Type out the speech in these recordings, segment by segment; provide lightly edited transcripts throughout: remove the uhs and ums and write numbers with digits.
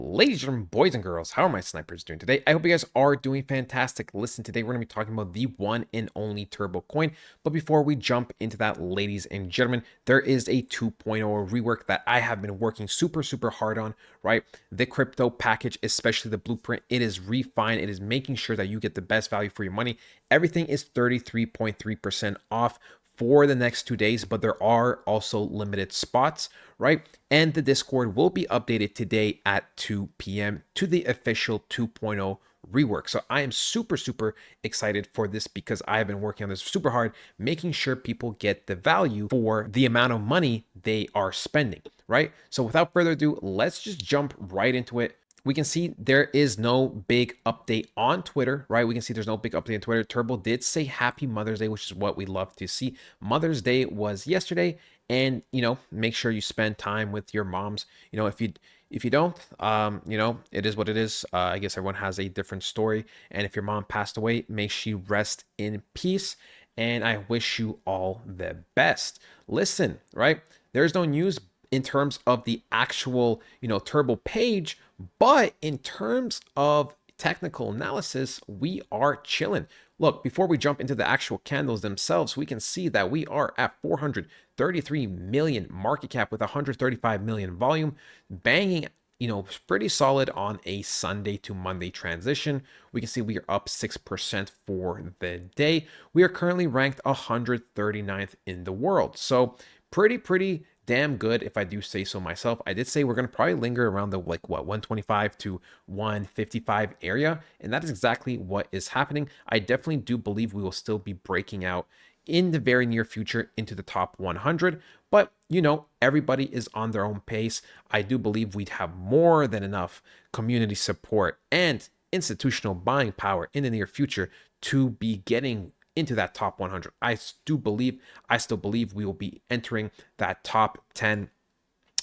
Ladies and gentlemen, boys and girls, how are my snipers doing today? I hope you guys are doing fantastic. Listen, today we're going to be talking about the one and only turbo coin. But before we jump into that, ladies and gentlemen, there is a 2.0 rework that I have been working super hard on, right? The crypto package, especially the blueprint, it is refined. It is making sure that you get the best value for your money. Everything is 33.3% off for the next 2 days, but there are also limited spots, right? And the Discord will be updated today at 2 p.m. to the official 2.0 rework. So I am super excited for this because I have been working on this super hard, making sure people get the value for the amount of money they are spending, right? So without further ado, let's just jump right into it. We can see there is no big update on Twitter, right? We can see there's no big update on Twitter. Turbo did say Happy Mother's Day, which is what we love to see. Mother's Day was yesterday, and make sure you spend time with your moms. If you don't, it is what it is. I guess everyone has a different story, and if your mom passed away, may she rest in peace. And I wish you all the best. Listen, right? There's no news in terms of the actual, Turbo page, but in terms of technical analysis, we are chilling. Look, before we jump into the actual candles themselves, we can see that we are at 433 million market cap with 135 million volume, banging pretty solid on a Sunday to Monday transition. We can see we are up 6% for the day. We are currently ranked 139th in the world. So pretty damn good, if I do say so myself. I did say we're going to probably linger around the 125 to 155 area, and that is exactly what is happening. I definitely do believe we will still be breaking out in the very near future into the top 100, but everybody is on their own pace. I do believe we'd have more than enough community support and institutional buying power in the near future to be getting into that top 100. I still believe we will be entering that top 10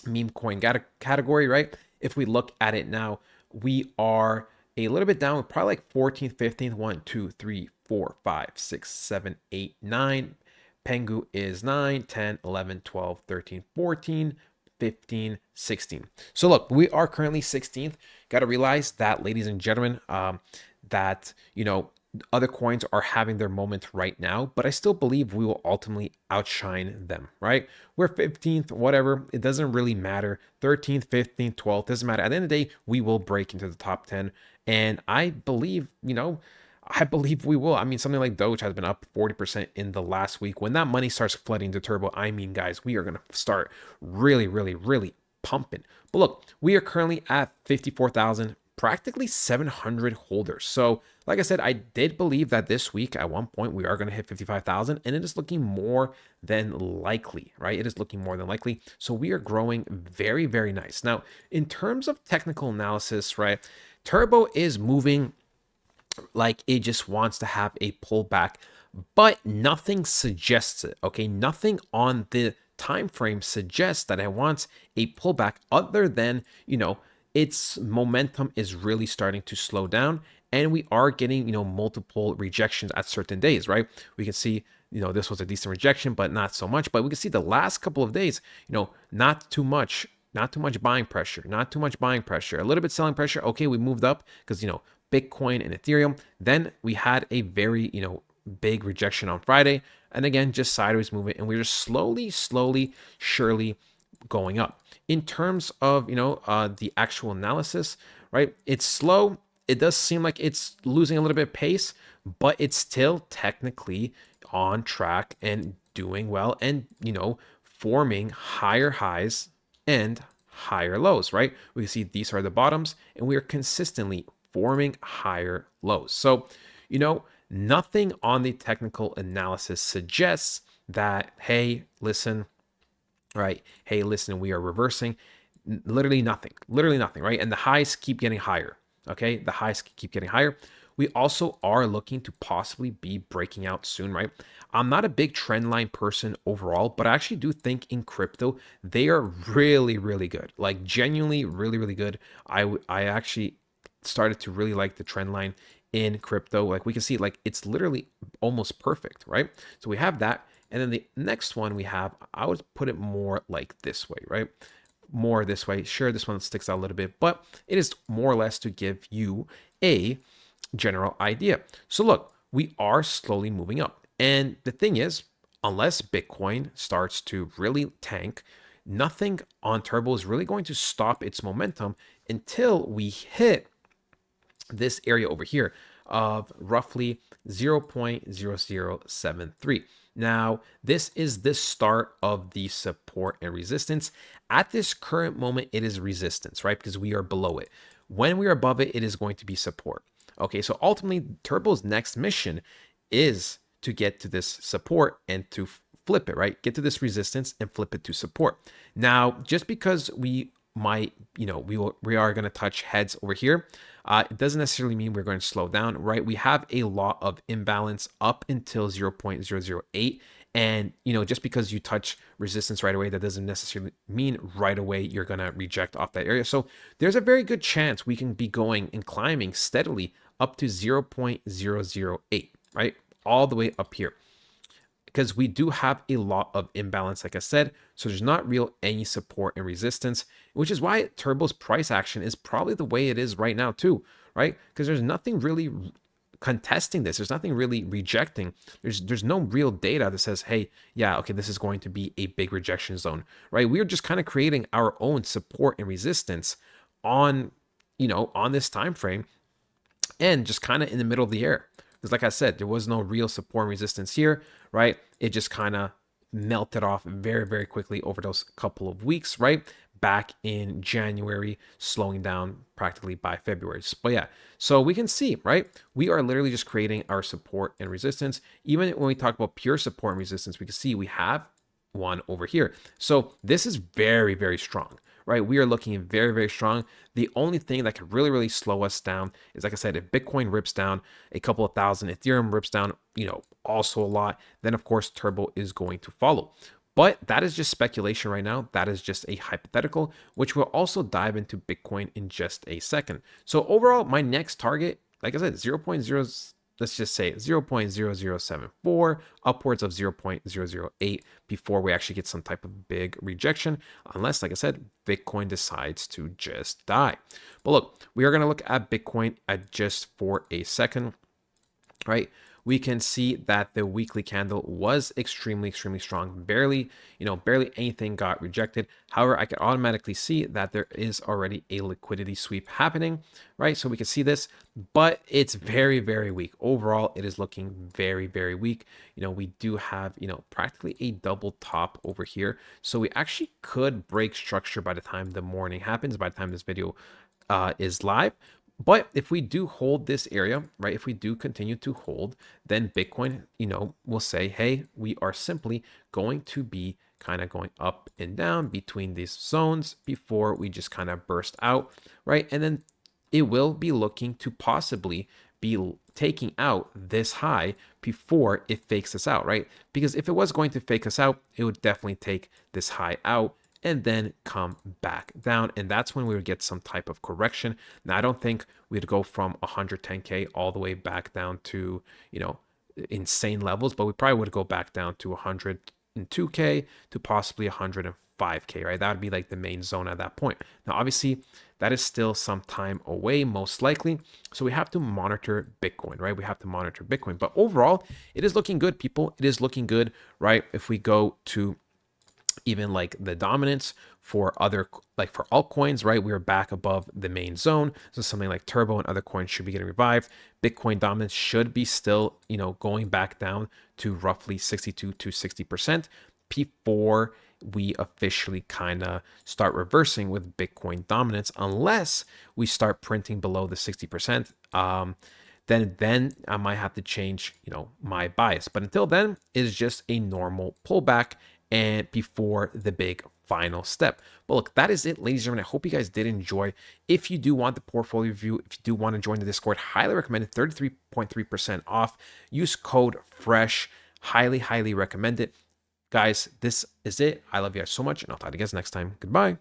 meme coin category, right? If we look at it now, we are a little bit down, probably like 14th, 15th, 1, 2, 3, 4, 5, 6, 7, 8, 9. Pengu is 9, 10, 11, 12, 13, 14, 15, 16. So look, we are currently 16th. Got to realize that, ladies and gentlemen, that, other coins are having their moment right now, but I still believe we will ultimately outshine them, right? We're 15th, whatever. It doesn't really matter. 13th, 15th, 12th, doesn't matter. At the end of the day, we will break into the top 10. And I believe, we will. I mean, something like Doge has been up 40% in the last week. When that money starts flooding to Turbo, I mean, guys, we are going to start really pumping. But look, we are currently at 54,000, practically 700 holders. So like I said, I did believe that this week at one point we are going to hit 55,000, and it is looking more than likely, right? It is looking more than likely. So we are growing very nice. Now, in terms of technical analysis, right, Turbo is moving like it just wants to have a pullback, but nothing suggests it. Okay, nothing on the time frame suggests that it wants a pullback other than, its momentum is really starting to slow down, and we are getting, multiple rejections at certain days, right? We can see, this was a decent rejection, but not so much. But we can see the last couple of days, not too much buying pressure, not too much buying pressure, a little bit selling pressure. Okay, we moved up because, Bitcoin and Ethereum. Then we had a very, big rejection on Friday. And again, just sideways movement. And we're just slowly, surely going up. In terms of, the actual analysis, right? It's slow. It does seem like it's losing a little bit of pace, but it's still technically on track and doing well and, forming higher highs and higher lows, right? We can see these are the bottoms, and we are consistently forming higher lows. So, nothing on the technical analysis suggests that, hey, listen, right? Hey, listen, we are reversing. Literally nothing, right? And the highs keep getting higher, okay? The highs keep getting higher. We also are looking to possibly be breaking out soon, right? I'm not a big trend line person overall, but I actually do think in crypto, they are really good. Like genuinely really good. I actually started to really like the trend line in crypto. Like we can see, like it's literally almost perfect, right? So we have that. And then the next one we have, I would put it more like this way, right? more this way. Sure, this one sticks out a little bit, but it is more or less to give you a general idea. So look, we are slowly moving up. And the thing is, unless Bitcoin starts to really tank, nothing on Turbo is really going to stop its momentum until we hit this area over here of roughly 0.0073. Now, this is the start of the support and resistance. At this current moment, it is resistance, right? Because we are below it. When we are above it, it is going to be support. Okay, so ultimately, Turbo's next mission is to get to this support and to flip it, right? Get to this resistance and flip it to support. Now, just because we might, we are going to touch heads over here, it doesn't necessarily mean we're going to slow down, right? We have a lot of imbalance up until 0.008. And, just because you touch resistance right away, that doesn't necessarily mean right away you're going to reject off that area. So there's a very good chance we can be going and climbing steadily up to 0.008, right? All the way up here. Because we do have a lot of imbalance, like I said, so there's not real any support and resistance, which is why Turbo's price action is probably the way it is right now too, right? Because there's nothing really contesting this. There's nothing really rejecting. There's no real data that says, hey, yeah, okay, this is going to be a big rejection zone, right? We are just kind of creating our own support and resistance on, on this time frame, and just kind of in the middle of the air. Because like I said, there was no real support and resistance here, right? It just kind of melted off very, very quickly over those couple of weeks, right? Back in January, slowing down practically by February. But yeah, so we can see, right? We are literally just creating our support and resistance. Even when we talk about pure support and resistance, we can see we have one over here. So this is very, very strong, right? We are looking very, very strong. The only thing that could really, really slow us down is, like I said, if Bitcoin rips down a couple of thousand, Ethereum rips down, also a lot, then of course Turbo is going to follow. But that is just speculation right now. That is just a hypothetical, which we'll also dive into Bitcoin in just a second. So overall, my next target, like I said, 0.0, let's just say 0.0074, upwards of 0.008 before we actually get some type of big rejection, unless, like I said, Bitcoin decides to just die. But look, we are going to look at Bitcoin just for a second, right? We can see that the weekly candle was extremely, extremely strong. Barely anything got rejected. However, I can automatically see that there is already a liquidity sweep happening, right? So we can see this, but it's very, very weak. Overall, it is looking very, very weak. We do have, practically a double top over here. So we actually could break structure by the time the morning happens, by the time this video is live. But if we do hold this area, right, if we do continue to hold, then Bitcoin, will say, hey, we are simply going to be kind of going up and down between these zones before we just kind of burst out, right? And then it will be looking to possibly be taking out this high before it fakes us out, right? Because if it was going to fake us out, it would definitely take this high out and then come back down. And that's when we would get some type of correction. Now, I don't think we'd go from 110K all the way back down to, insane levels, but we probably would go back down to 102K to possibly 105K, right? That would be like the main zone at that point. Now, obviously, that is still some time away, most likely. So we have to monitor Bitcoin, right? We have to monitor Bitcoin. But overall, it is looking good, people. It is looking good, right? If we go to even like the dominance for other, like for altcoins, right? We're back above the main zone. So something like Turbo and other coins should be getting revived. Bitcoin dominance should be still, going back down to roughly 62 to 60% before we officially kind of start reversing with Bitcoin dominance, unless we start printing below the 60%. Then I might have to change, my bias. But until then, it is just a normal pullback and before the big final step. But look, that is it, ladies and gentlemen. I hope you guys did enjoy. If you do want the portfolio review, if you do want to join the Discord, highly recommend it. 33.3% off. Use code FRESH. Highly, highly recommend it. Guys, this is it. I love you guys so much, and I'll talk to you guys next time. Goodbye.